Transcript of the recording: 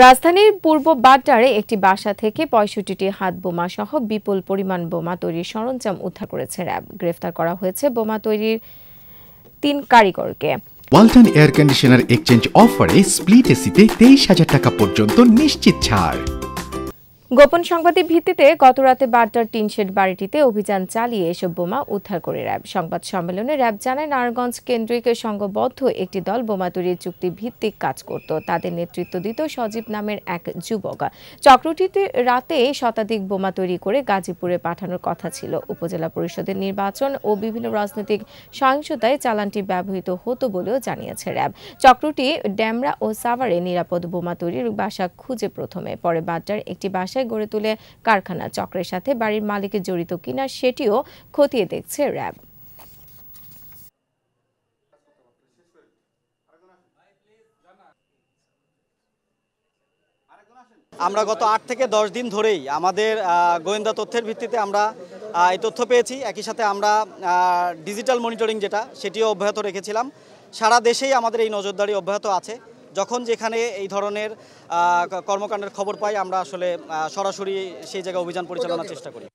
রাজধানীর পূর্ব বাড্ডারে একটি বাসা থেকে ৬৫টি হাত বোমা সহ বিপুল পরিমাণ বোমা তৈরির সরঞ্জাম উদ্ধার করেছে র্যাব। গ্রেফতার করা হয়েছে বোমা তৈরির ৩ কারিগরকে। ওয়ালটন এয়ার কন্ডিশনার এক্সচেঞ্জ অফারে স্প্লিট এসিতে ২৩,০০০ টাকা পর্যন্ত নিশ্চিত ছাড়। গোপন সংবাদের ভিত্তিতে গতরাতে বাড্ডার টিনশেড বাড়িটিতে অভিযান চালিয়ে এসব বোমা উদ্ধার করে র্যাব। সংবাদ সম্মেলনে র্যাব জানায়, নারায়ণগঞ্জ কেন্দ্রিক সংঘবদ্ধ একটি দল বোমা তৈরির চুক্তি ভিত্তিক কাজ করত। তাদের নেতৃত্ব দিত সজীব নামের এক যুবক। চক্রটিতে রাতে শতাধিক বোমা তৈরি করে গাজীপুরে পাঠানোর কথা ছিল। উপজেলা পরিষদের নির্বাচন ও বিভিন্ন রাজনৈতিক সহিংসতায় চালানটি ব্যবহৃত হতো বলেও জানিয়েছে র্যাব। চক্রটি ড্যামরা ও সাভারে নিরাপদ বোমা তৈরির বাসা খুঁজে প্রথমে, পরে বাড্ডার একটি বাসায় গড়ে তুলে কারখানা। চক্রের সাথে বাড়ির মালিকের জড়িত কিনা সেটিও খতিয়ে দেখছে র্যাব। আমরা গত ৮ থেকে ১০ দিন ধরেই আমাদের গোয়েন্দা তথ্যের ভিত্তিতে আমরা এই তথ্য পেয়েছি। একই সাথে আমরা ডিজিটাল মনিটরিং যেটা সেটিও অব্যাহত রেখেছিলাম। সারা দেশেই আমাদের এই নজরদারি অব্যাহত আছে। যখন যেখানে এই ধরনের কর্মকাণ্ডের খবর পাই আমরা আসলে সরাসরি সেই জায়গায় অভিযান পরিচালনার চেষ্টা করি।